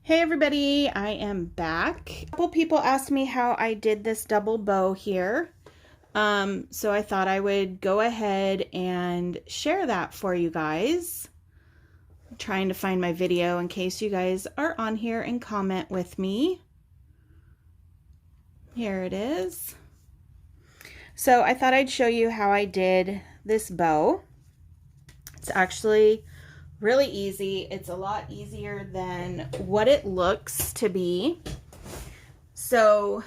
Hey everybody, I am back. A couple people asked me how I did this double bow here. So I thought I would go ahead and share that for you guys. I'm trying to find my video in case you guys are on here and comment with me. Here it is. So I thought I'd show you how I did this bow. It's actually really easy. It's a lot easier than what it looks to be. So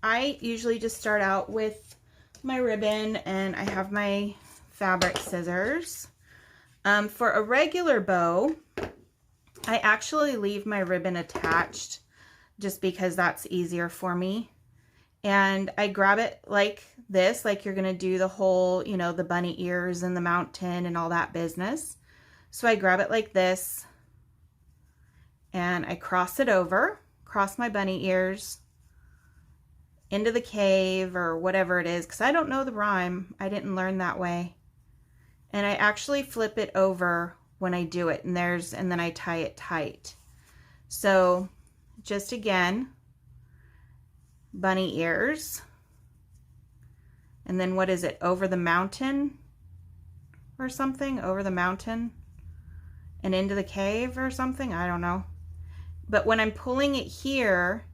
I usually just start out with my ribbon and I have my fabric scissors. For a regular bow, I actually leave my ribbon attached just because that's easier for me. And I grab it like this, like you're gonna do the whole, you know, the bunny ears and the mountain and all that business. So I grab it like this and I cross it over, cross my bunny ears into the cave or whatever it is, because I don't know the rhyme. I didn't learn that way. And I actually flip it over when I do it, and then I tie it tight. So just again, bunny ears. And then what is it? Over the mountain or something? Over the mountain and into the cave or something? I don't know. But when I'm pulling it here,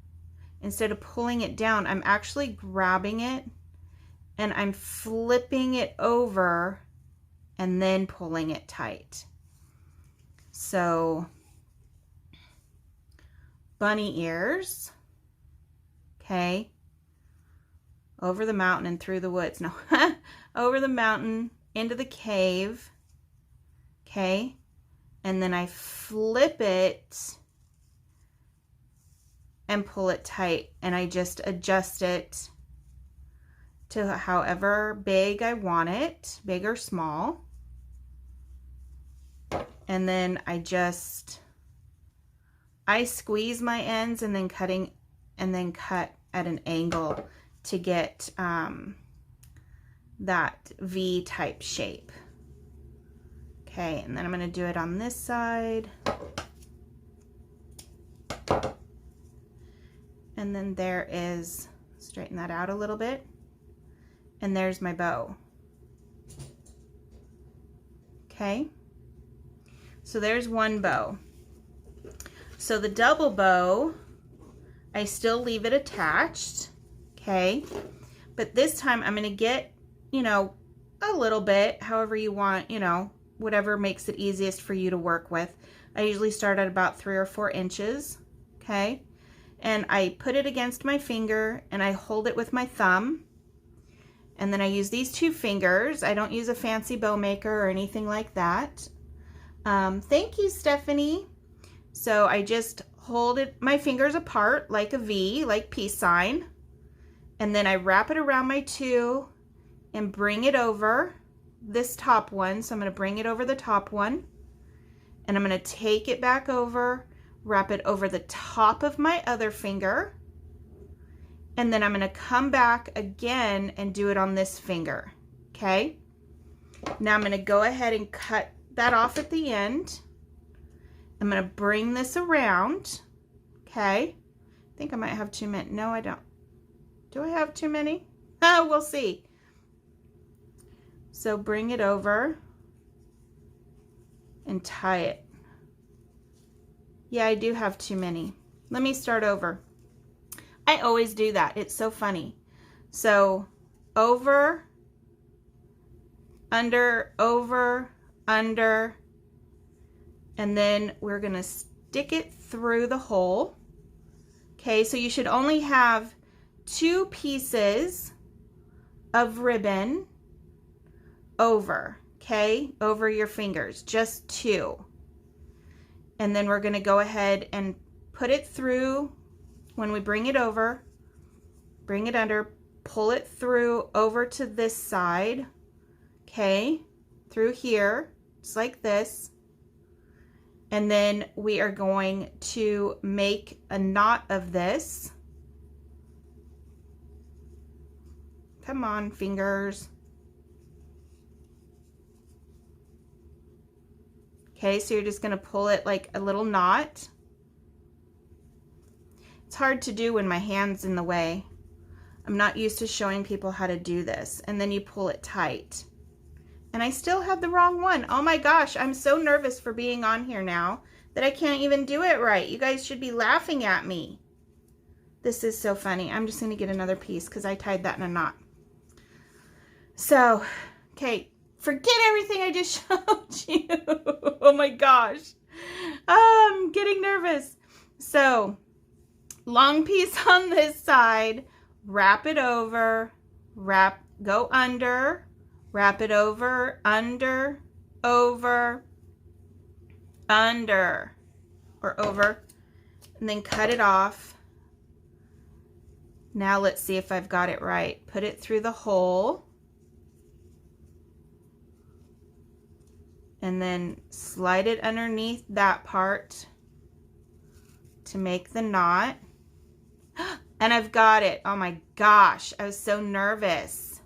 instead of pulling it down, I'm actually grabbing it and I'm flipping it over and then pulling it tight. So bunny ears, okay, over the mountain and through the woods. No, over the mountain, into the cave, okay, and then I flip it and pull it tight, and I just adjust it to however big I want it, big or small. And then I squeeze my ends and then cut at an angle to get that V type shape. Okay, and then I'm going to do it on this side. And then there is, straighten that out a little bit. And there's my bow. Okay. So there's one bow. So the double bow, I still leave it attached. Okay. But this time I'm going to get, you know, a little bit, however you want, you know, whatever makes it easiest for you to work with. I usually start at about 3 or 4 inches. Okay. And I put it against my finger and I hold it with my thumb. And then I use these 2 fingers. I don't use a fancy bow maker or anything like that. Thank you, Stephanie. So I just hold my fingers apart like a V, like peace sign. And then I wrap it around my 2 and bring it over this top one. So I'm going to bring it over the top one. And I'm going to take it back over, wrap it over the top of my other finger, and then I'm going to come back again and do it on this finger. Okay, now I'm going to go ahead and cut that off at the end. I'm going to bring this around. Okay, I think I might have too many. No, I don't. Do I have too many? Oh, we'll see. So bring it over and tie it. Yeah, I do have too many. Let me start over. I always do that. It's so funny. So over, under, and then we're going to stick it through the hole. Okay, so you should only have 2 pieces of ribbon over, okay, over your fingers, just 2. And then we're going to go ahead and put it through when we bring it over, bring it under, pull it through over to this side, okay, through here, just like this. And then we are going to make a knot of this. Come on, fingers. Okay, so you're just going to pull it like a little knot. It's hard to do when my hand's in the way. I'm not used to showing people how to do this. And then you pull it tight. And I still have the wrong one. Oh my gosh, I'm so nervous for being on here now that I can't even do it right. You guys should be laughing at me. This is so funny. I'm just going to get another piece because I tied that in a knot. So, okay, forget everything I just showed you. Oh my gosh. I'm getting nervous. So, long piece on this side, wrap it over, go under, wrap it over, under, over, under, or over, and then cut it off. Now let's see if I've got it right. Put it through the hole. And then slide it underneath that part to make the knot. And I've got it. Oh my gosh, I was so nervous.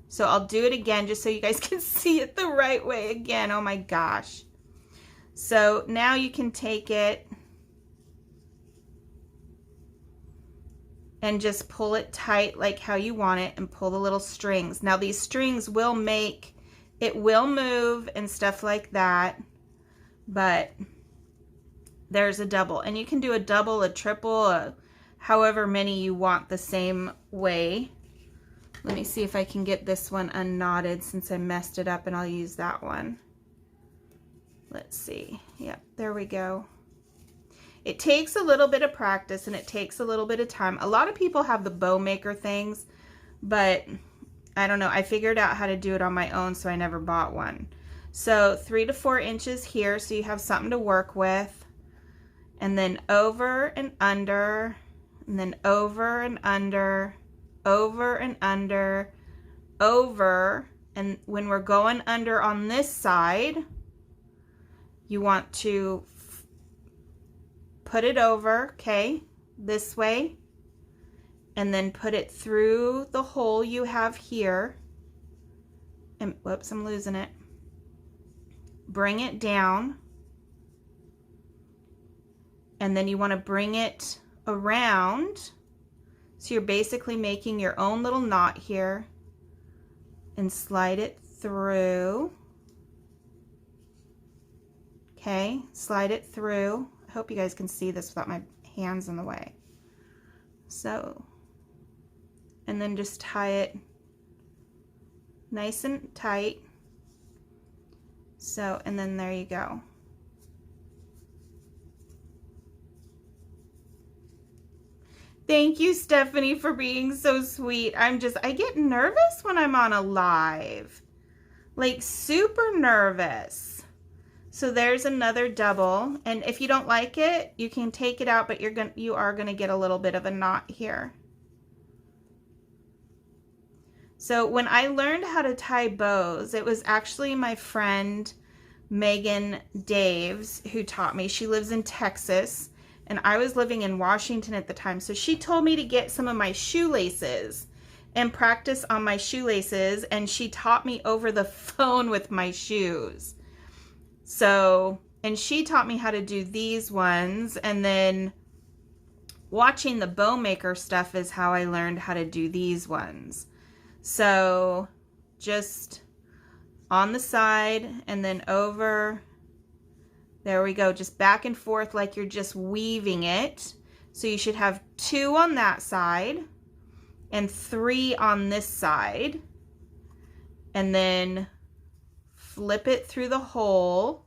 So I'll do it again just so you guys can see it the right way again. Oh my gosh. So now you can take it and just pull it tight like how you want it and pull the little strings. Now these strings will make, it will move and stuff like that, but there's a double. And you can do a double, a triple, however many you want the same way. Let me see if I can get this one unknotted since I messed it up, and I'll use that one. Let's see. Yep, there we go. It takes a little bit of practice and it takes a little bit of time. A lot of people have the bow maker things, but I don't know. I figured out how to do it on my own, so I never bought one. So 3 to 4 inches here, so you have something to work with. And then over and under, and then over and under, over and under, over. And when we're going under on this side, you want to put it over, okay, this way, and then put it through the hole you have here. And whoops, I'm losing it. Bring it down. And then you want to bring it around. So you're basically making your own little knot here and slide it through. Okay, slide it through. I hope you guys can see this without my hands in the way. So, and then just tie it nice and tight. So, and then there you go. Thank you, Stephanie, for being so sweet. I get nervous when I'm on a live. Like super nervous. So there's another double. And if you don't like it, you can take it out, but you are gonna get a little bit of a knot here. So when I learned how to tie bows, it was actually my friend Megan Daves who taught me. She lives in Texas. And I was living in Washington at the time. So she told me to get some of my shoelaces and practice on my shoelaces. And she taught me over the phone with my shoes. So, and she taught me how to do these ones. And then watching the bow maker stuff is how I learned how to do these ones. So just on the side and then over. There we go, just back and forth like you're just weaving it. So you should have 2 on that side and 3 on this side. And then flip it through the hole,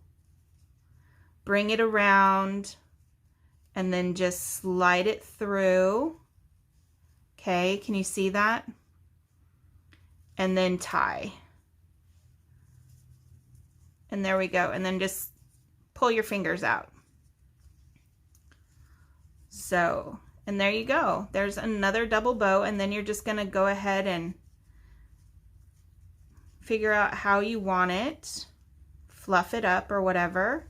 bring it around, and then just slide it through. Okay, can you see that? And then tie. And there we go, and then just pull your fingers out. So, and there you go. There's another double bow, and then you're just going to go ahead and figure out how you want it. Fluff it up or whatever.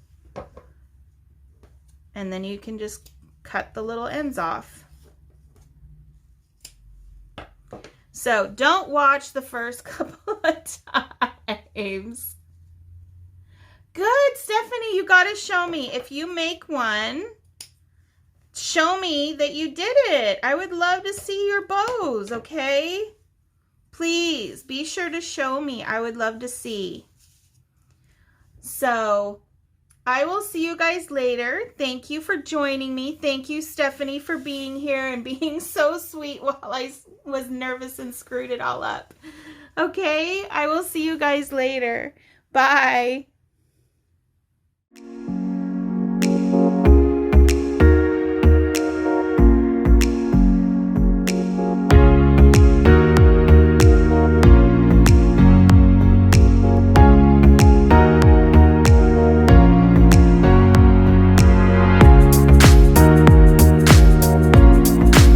And then you can just cut the little ends off. So, don't watch the first couple of times. Good, Stephanie, you got to show me. If you make one, show me that you did it. I would love to see your bows, okay? Please be sure to show me. I would love to see. So I will see you guys later. Thank you for joining me. Thank you, Stephanie, for being here and being so sweet while I was nervous and screwed it all up. Okay, I will see you guys later. Bye.